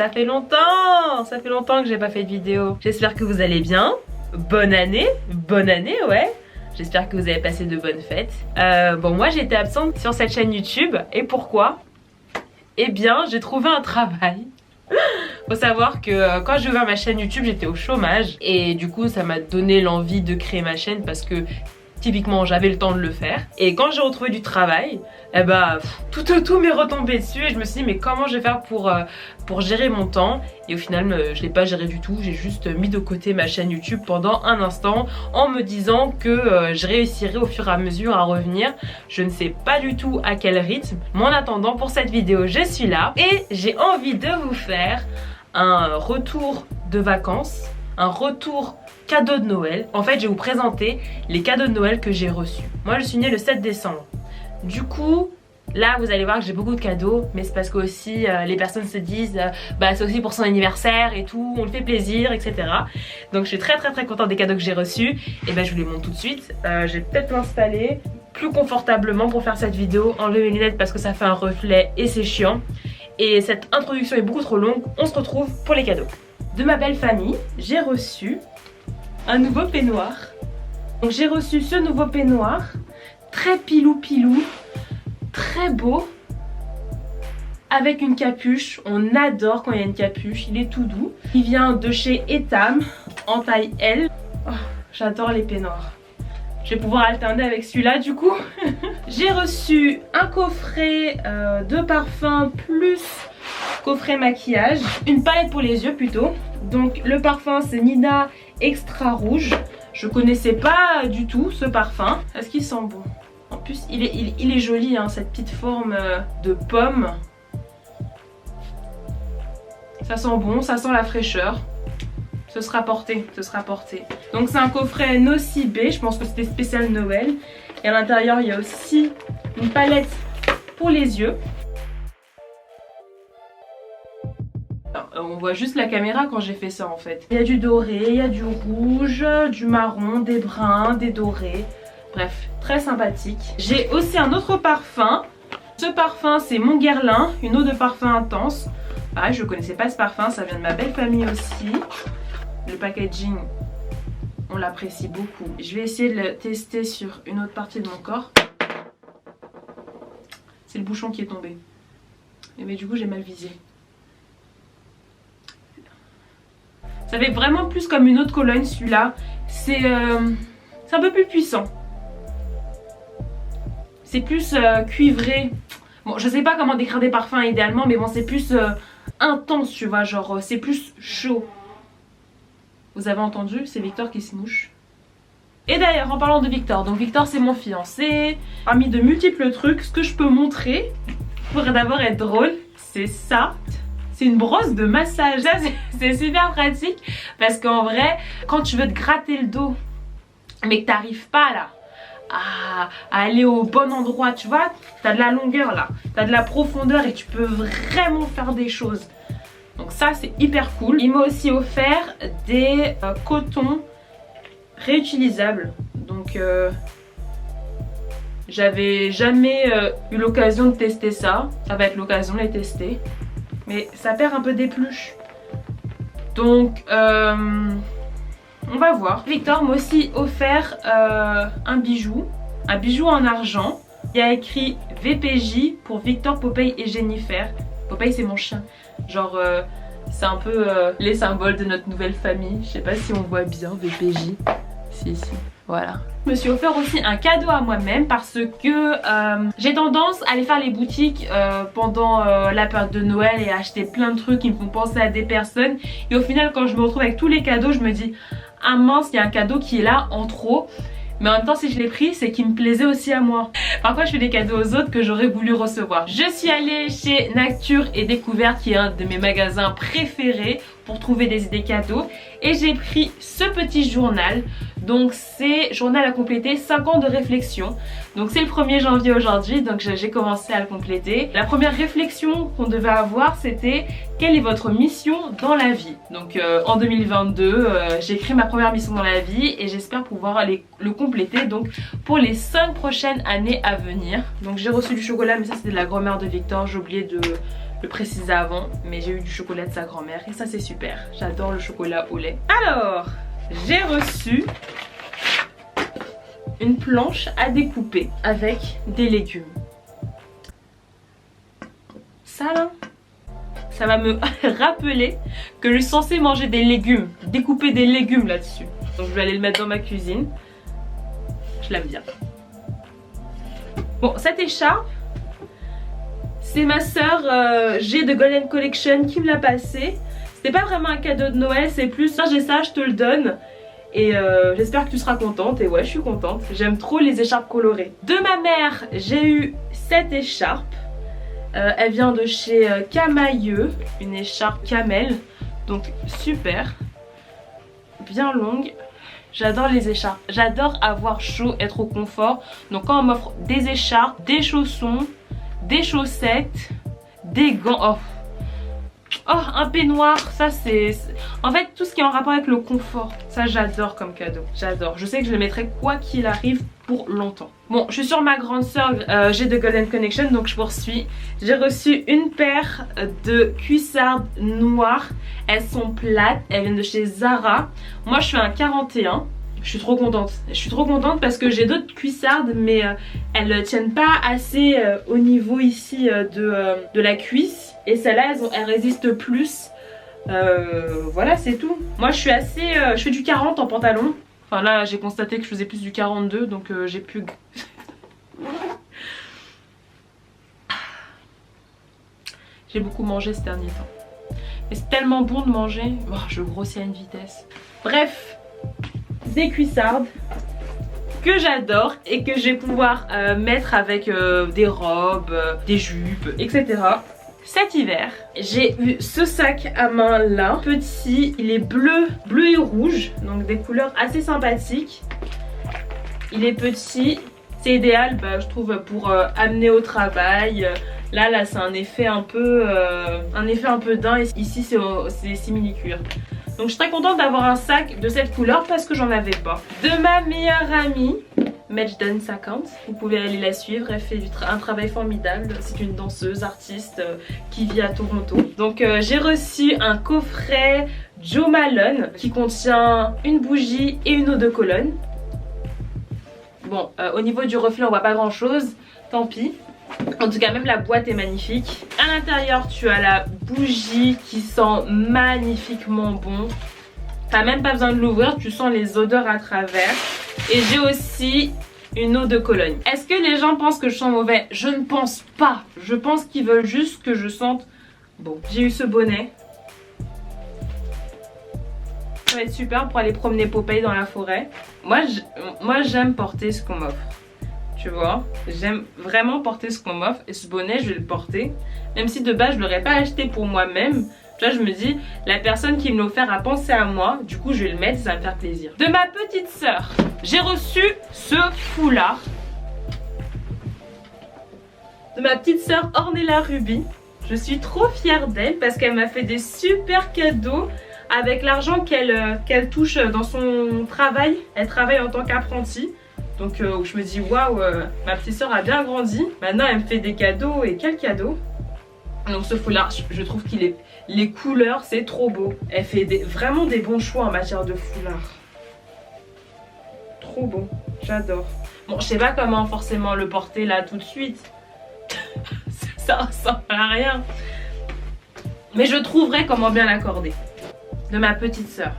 Ça fait longtemps que j'ai pas fait de vidéo. J'espère que vous allez bien. Bonne année, ouais. J'espère que vous avez passé de bonnes fêtes. Bon, moi j'ai été absente sur cette chaîne YouTube. Et pourquoi? Eh bien, j'ai trouvé un travail. Faut savoir que quand j'ai ouvert ma chaîne YouTube, j'étais au chômage. Et du coup, ça m'a donné l'envie de créer ma chaîne parce que typiquement, j'avais le temps de le faire. Et quand j'ai retrouvé du travail, eh ben, tout m'est retombé dessus. Et je me suis dit, mais comment je vais faire pour gérer mon temps? Et au final, je l'ai pas géré du tout. J'ai juste mis de côté ma chaîne YouTube pendant un instant en me disant que je réussirais au fur et à mesure à revenir. Je ne sais pas du tout à quel rythme. Mais en attendant, pour cette vidéo, je suis là. Et j'ai envie de vous faire un retour de vacances. Un retour cadeau de Noël. En fait, je vais vous présenter les cadeaux de Noël que j'ai reçus. Moi, je suis née le 7 décembre. Du coup, là, vous allez voir que j'ai beaucoup de cadeaux, mais c'est parce que aussi les personnes se disent bah c'est aussi pour son anniversaire et tout, on le fait plaisir, etc. Donc, je suis très contente des cadeaux que j'ai reçus. Et ben, je vous les montre tout de suite. Je vais peut-être m'installer plus confortablement pour faire cette vidéo. Enlever mes lunettes parce que ça fait un reflet et c'est chiant. Et cette introduction est beaucoup trop longue. On se retrouve pour les cadeaux. De ma belle famille, j'ai reçu un nouveau peignoir. Donc j'ai reçu ce nouveau peignoir, très pilou, très beau, avec une capuche. On adore quand il y a une capuche, il est tout doux. Il vient de chez Etam, en taille L. Oh, j'adore les peignoirs. Je vais pouvoir alterner avec celui-là du coup. J'ai reçu un coffret de parfum plus coffret maquillage, une palette pour les yeux plutôt. Donc le parfum c'est Nina Extra Rouge. Je connaissais pas du tout ce parfum. Est-ce qu'il sent bon? En plus il est joli hein, cette petite forme de pomme. Ça sent bon, ça sent la fraîcheur. Ce sera porté. Donc c'est un coffret Nocibé, je pense que c'était spécial Noël. Et à l'intérieur il y a aussi une palette pour les yeux. On voit juste la caméra quand j'ai fait ça en fait. Il y a du doré, il y a du rouge, du marron, des bruns, des dorés. Bref, très sympathique. J'ai aussi un autre parfum. Ce parfum c'est Mon Guerlain, une eau de parfum intense. Pareil, je ne connaissais pas ce parfum, ça vient de ma belle famille aussi. Le packaging, on l'apprécie beaucoup. Je vais essayer de le tester sur une autre partie de mon corps. C'est le bouchon qui est tombé. Mais du coup j'ai mal visé. Ça fait vraiment plus comme une autre cologne celui-là. C'est un peu plus puissant. C'est plus cuivré. Bon, je sais pas comment décrire des parfums idéalement, mais bon, c'est plus intense, tu vois. Genre, c'est plus chaud. Vous avez entendu? C'est Victor qui se mouche. Et d'ailleurs, en parlant de Victor, donc Victor c'est mon fiancé. Parmi de multiples trucs, ce que je peux montrer, pour d'abord être drôle, c'est ça. C'est une brosse de massage. Ça c'est super pratique parce qu'en vrai quand tu veux te gratter le dos mais que t'arrives pas là à aller au bon endroit, tu vois, t'as de la longueur là, t'as de la profondeur et tu peux vraiment faire des choses. Donc ça c'est hyper cool. Il m'a aussi offert des cotons réutilisables. Donc j'avais jamais eu l'occasion de tester ça. Ça va être l'occasion de les tester. Mais ça perd un peu d'épluche. Donc on va voir. Victor m'a aussi offert un bijou en argent. Il y a écrit VPJ pour Victor, Popeye et Jennifer. Popeye c'est mon chien. Genre c'est un peu les symboles de notre nouvelle famille. Je sais pas si on voit bien VPJ. Si. Voilà. Je me suis offert aussi un cadeau à moi-même parce que j'ai tendance à aller faire les boutiques pendant la période de Noël et à acheter plein de trucs qui me font penser à des personnes. Et au final quand je me retrouve avec tous les cadeaux, je me dis ah mince, il y a un cadeau qui est là en trop. Mais en même temps si je l'ai pris c'est qu'il me plaisait aussi à moi. Parfois je fais des cadeaux aux autres que j'aurais voulu recevoir. Je suis allée chez Nature et Découverte qui est un de mes magasins préférés pour trouver des idées cadeaux. Et j'ai pris ce petit journal. Donc c'est journal à compléter 5 ans de réflexion. Donc c'est le 1er janvier aujourd'hui, donc j'ai commencé à le compléter. La première réflexion qu'on devait avoir c'était quelle est votre mission dans la vie. Donc en 2022 j'ai écrit ma première mission dans la vie et j'espère pouvoir le compléter donc pour les 5 prochaines années à venir. Donc j'ai reçu du chocolat mais ça c'était de la grand-mère de Victor, j'ai oublié de le préciser avant, mais j'ai eu du chocolat de sa grand-mère et ça c'est super. J'adore le chocolat au lait. Alors, j'ai reçu une planche à découper avec des légumes. Ça là, ça va me rappeler que je suis censée manger des légumes, découper des légumes là-dessus. Donc je vais aller le mettre dans ma cuisine. Je l'aime bien. Bon, cette écharpe, c'est ma soeur G de Golden Collection qui me l'a passée. C'était pas vraiment un cadeau de Noël, c'est plus j'ai ça, je te le donne. Et j'espère que tu seras contente. Et ouais, je suis contente. J'aime trop les écharpes colorées. De ma mère, j'ai eu cette écharpe. Elle vient de chez Camailleux, une écharpe camel. Donc super. Bien longue. J'adore les écharpes. J'adore avoir chaud, être au confort. Donc quand on m'offre des écharpes, des chaussons, des chaussettes, des gants. Oh, un peignoir, ça c'est... En fait, tout ce qui est en rapport avec le confort, ça j'adore comme cadeau. J'adore. Je sais que je le mettrai quoi qu'il arrive pour longtemps. Bon, je suis sur ma grande soeur G de Golden Connection, donc je poursuis. J'ai reçu une paire de cuissardes noires. Elles sont plates, elles viennent de chez Zara. Moi, je suis un 41. Je suis trop contente. Je suis trop contente parce que j'ai d'autres cuissardes, mais elles tiennent pas assez au niveau ici de la cuisse. Et celles-là, elles résistent plus. Voilà, c'est tout. Moi, je suis assez... je fais du 40 en pantalon. Enfin là, j'ai constaté que je faisais plus du 42, donc j'ai pu... J'ai beaucoup mangé ces derniers temps. Mais c'est tellement bon de manger. Oh, je grossis à une vitesse. Bref, des cuissardes que j'adore et que je vais pouvoir mettre avec des robes, des jupes, etc. Cet hiver, j'ai eu ce sac à main là, petit, il est bleu et rouge, donc des couleurs assez sympathiques. Il est petit, c'est idéal je trouve pour amener au travail. Là c'est un effet un peu daim, et ici c'est simili-cuir. Donc je suis très contente d'avoir un sac de cette couleur parce que j'en avais pas. De ma meilleure amie, Majdan 50, vous pouvez aller la suivre, elle fait un travail formidable. C'est une danseuse, artiste qui vit à Toronto. Donc j'ai reçu un coffret Jo Malone qui contient une bougie et une eau de Cologne. Bon, au niveau du reflet on voit pas grand chose, tant pis. En tout cas, même la boîte est magnifique. À l'intérieur, tu as la bougie qui sent magnifiquement bon. T'as même pas besoin de l'ouvrir, tu sens les odeurs à travers. Et j'ai aussi une eau de Cologne. Est-ce que les gens pensent que je sens mauvais? Je ne pense pas. Je pense qu'ils veulent juste que je sente bon. J'ai eu ce bonnet. Ça va être super pour aller promener Popeye dans la forêt. Moi j'aime porter ce qu'on m'offre. Tu vois, j'aime vraiment porter ce qu'on m'offre et ce bonnet je vais le porter. Même si de base je ne l'aurais pas acheté pour moi-même. Tu vois, je me dis, la personne qui me l'a offert a pensé à moi. Du coup je vais le mettre, ça va me faire plaisir. De ma petite sœur, j'ai reçu ce foulard. De ma petite sœur Ornella Ruby. Je suis trop fière d'elle parce qu'elle m'a fait des super cadeaux avec l'argent qu'elle touche dans son travail. Elle travaille en tant qu'apprentie. Donc je me dis waouh, ma petite soeur a bien grandi. Maintenant elle me fait des cadeaux, et quel cadeau. Donc ce foulard, je trouve qu'il est... Les couleurs, c'est trop beau. Elle fait vraiment des bons choix en matière de foulard. Trop beau, j'adore. Bon, je sais pas comment forcément le porter là tout de suite. Ça ressemble à rien. Mais je trouverai comment bien l'accorder. De ma petite soeur.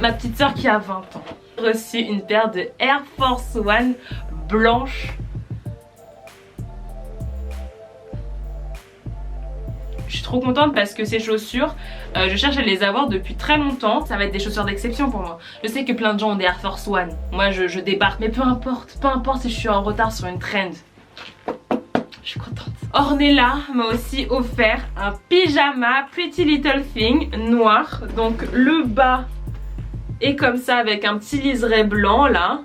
Ma petite soeur qui a 20 ans. J'ai reçu une paire de Air Force One blanche. Je suis trop contente parce que ces chaussures, je cherche à les avoir depuis très longtemps. Ça va être des chaussures d'exception pour moi. Je sais que plein de gens ont des Air Force One. Moi je débarque, mais peu importe si je suis en retard sur une trend. Je suis contente. Ornella m'a aussi offert un pyjama Pretty Little Thing noir. Donc le bas est comme ça avec un petit liseré blanc là.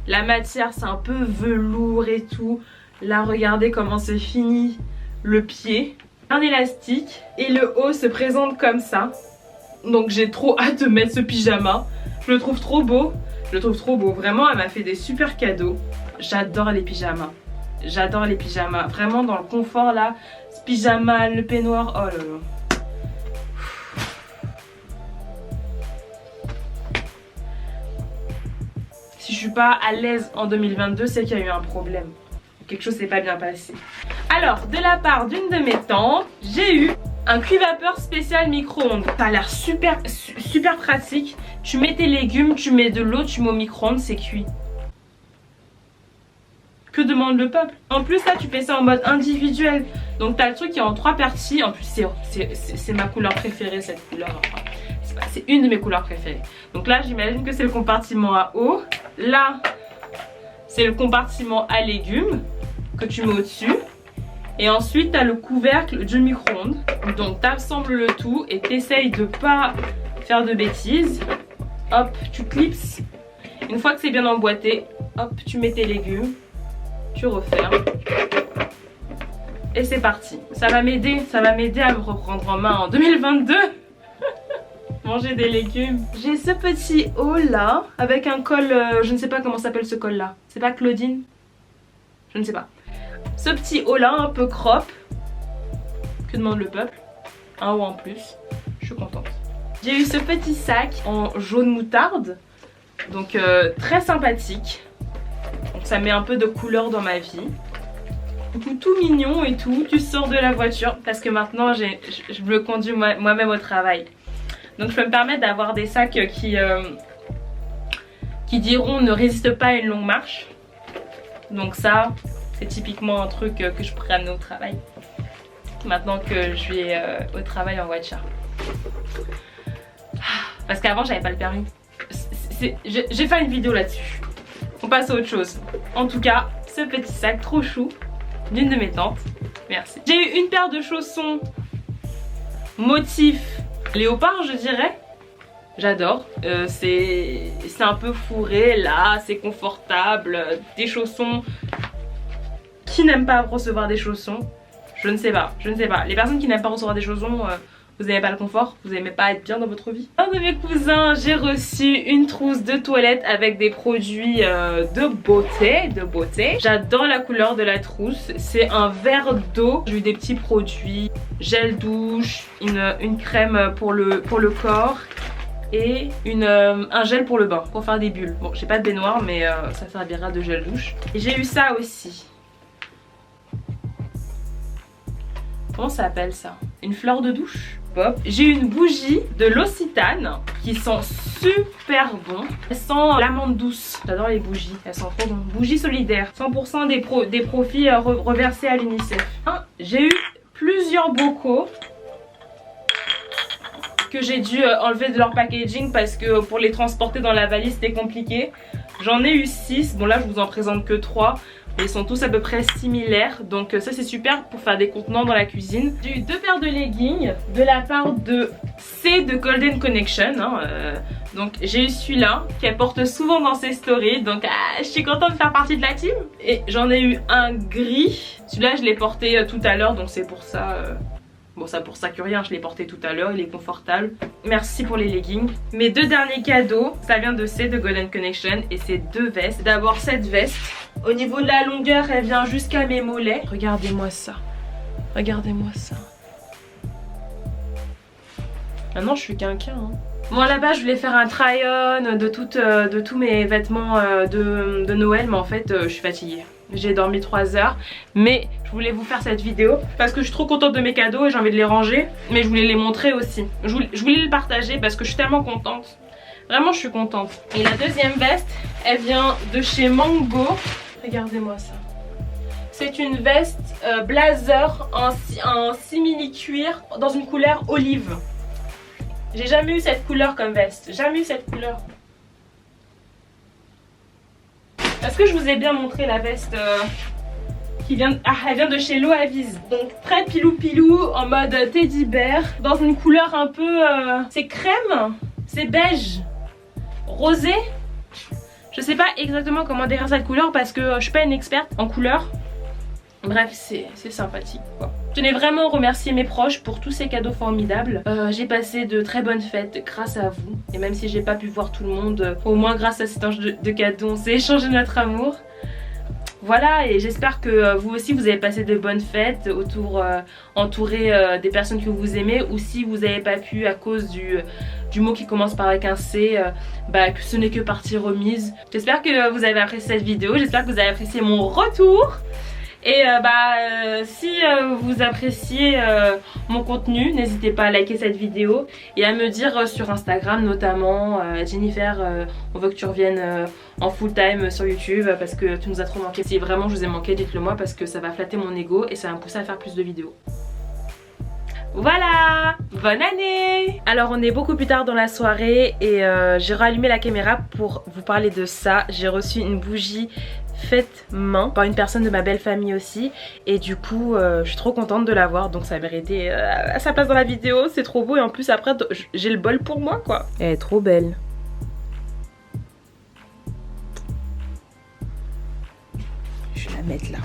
La matière c'est un peu velours et tout. Là regardez comment c'est fini le pied. Un élastique et le haut se présente comme ça. Donc j'ai trop hâte de mettre ce pyjama. Je le trouve trop beau. Je le trouve trop beau. Vraiment elle m'a fait des super cadeaux. J'adore les pyjamas. J'adore les pyjamas. Vraiment dans le confort là, ce pyjama, le peignoir, oh là là. Si je suis pas à l'aise en 2022, c'est qu'il y a eu un problème. Quelque chose s'est pas bien passé. Alors, de la part d'une de mes tantes, j'ai eu un cuit-vapeur spécial micro-ondes. Ça a l'air super pratique. Tu mets tes légumes, tu mets de l'eau, tu mets au micro-ondes, c'est cuit. Que demande le peuple? En plus là, tu fais ça en mode individuel. Donc t'as le truc qui est en 3 parties. En plus c'est ma couleur préférée, cette couleur. Enfin, c'est une de mes couleurs préférées. Donc là, j'imagine que c'est le compartiment à eau. Là, c'est le compartiment à légumes que tu mets au-dessus. Et ensuite, tu as le couvercle du micro-ondes. Donc, tu assembles le tout et tu essayes de pas faire de bêtises. Hop, tu clipses. Une fois que c'est bien emboîté, hop, tu mets tes légumes. Tu refermes. Et c'est parti. Ça va m'aider à me reprendre en main en 2022. Manger des légumes. J'ai ce petit haut là avec un col, je ne sais pas comment s'appelle ce col là. C'est pas Claudine? Je ne sais pas. Ce petit haut là un peu crop. Que demande le peuple? Un haut en plus. Je suis contente. J'ai eu ce petit sac en jaune moutarde. Donc très sympathique. Donc ça met un peu de couleur dans ma vie. Du coup tout mignon et tout. Tu sors de la voiture parce que maintenant je me conduis moi-même au travail. Donc je peux me permettre d'avoir des sacs qui diront ne résiste pas à une longue marche. Donc ça, c'est typiquement un truc que je pourrais amener au travail. Maintenant que je vais au travail en voiture. Parce qu'avant j'avais pas le permis. J'ai fait une vidéo là-dessus. On passe à autre chose. En tout cas, ce petit sac trop chou d'une de mes tantes. Merci. J'ai eu une paire de chaussons motif léopard, je dirais. J'adore. C'est un peu fourré là, c'est confortable. Des chaussons. Qui n'aiment pas recevoir des chaussons? Je ne sais pas, je ne sais pas. Les personnes qui n'aiment pas recevoir des chaussons, vous n'aimez pas le confort, vous n'aimez pas être bien dans votre vie. Un de mes cousins, j'ai reçu une trousse de toilette avec des produits de beauté. J'adore la couleur de la trousse. C'est un verre d'eau. J'ai eu des petits produits, gel douche, une crème pour le corps et un gel pour le bain, pour faire des bulles. Bon, j'ai pas de baignoire, mais ça servira de gel douche. Et j'ai eu ça aussi. Comment ça s'appelle ça? Une fleur de douche? J'ai une bougie de L'Occitane qui sent super bon. Elle sent l'amande douce. J'adore les bougies, elles sont trop bonnes. Bougie solidaire, 100% des profits reversés à l'UNICEF. J'ai eu plusieurs bocaux que j'ai dû enlever de leur packaging parce que pour les transporter dans la valise c'était compliqué. J'en ai eu 6, bon là je vous en présente que 3. Ils sont tous à peu près similaires, donc ça c'est super pour faire des contenants dans la cuisine. J'ai eu 2 paires de leggings de la part de C de Golden Connection. Donc j'ai eu celui-là qu'elle porte souvent dans ses stories, donc je suis contente de faire partie de la team. Et j'en ai eu un gris, celui-là je l'ai porté tout à l'heure, donc c'est pour ça... Bon, ça pour ça que rien, je l'ai porté tout à l'heure, il est confortable. Merci pour les leggings. Mes 2 derniers cadeaux, ça vient de C de Golden Connection et c'est 2 vestes. D'abord cette veste, au niveau de la longueur, elle vient jusqu'à mes mollets. Regardez-moi ça. Regardez-moi ça. Maintenant je suis quinquin. Bon là-bas je voulais faire un try-on de tous mes vêtements de Noël, mais en fait je suis fatiguée. J'ai dormi 3 heures, mais je voulais vous faire cette vidéo parce que je suis trop contente de mes cadeaux et j'ai envie de les ranger, mais je voulais les montrer aussi. Je voulais le partager parce que je suis tellement contente. Vraiment je suis contente. Et la deuxième veste, elle vient de chez Mango. Regardez-moi ça. C'est une veste blazer en simili cuir dans une couleur olive. J'ai jamais eu cette couleur comme veste. Jamais eu cette couleur. Est-ce que je vous ai bien montré la veste qui vient... elle vient de chez Loavies. Donc très pilou pilou en mode teddy bear. Dans une couleur un peu... c'est crème. C'est beige. Rosé. Je sais pas exactement comment décrire cette couleur parce que je suis pas une experte en couleur. Bref, c'est sympathique quoi. Je tenais vraiment à remercier mes proches pour tous ces cadeaux formidables. J'ai passé de très bonnes fêtes grâce à vous. Et même si j'ai pas pu voir tout le monde, au moins grâce à cet échange de cadeaux, on s'est échangé notre amour. Voilà, et j'espère que vous aussi vous avez passé de bonnes fêtes entouré des personnes que vous aimez, ou si vous n'avez pas pu à cause du mot qui commence par avec un C, que ce n'est que partie remise. J'espère que vous avez apprécié cette vidéo, j'espère que vous avez apprécié mon retour. Et si vous appréciez mon contenu, n'hésitez pas à liker cette vidéo et à me dire sur Instagram notamment Jennifer, on veut que tu reviennes en full time sur YouTube parce que tu nous as trop manqué. Si vraiment je vous ai manqué, dites-le moi parce que ça va flatter mon ego et ça va me pousser à faire plus de vidéos. Voilà, bonne année! Alors on est beaucoup plus tard dans la soirée et j'ai rallumé la caméra pour vous parler de ça. J'ai reçu une bougie faite main par une personne de ma belle famille aussi, et du coup je suis trop contente de l'avoir, donc ça méritait à sa place dans la vidéo. C'est trop beau et en plus après j'ai le bol pour moi quoi. Elle est trop belle. Je vais la mettre là.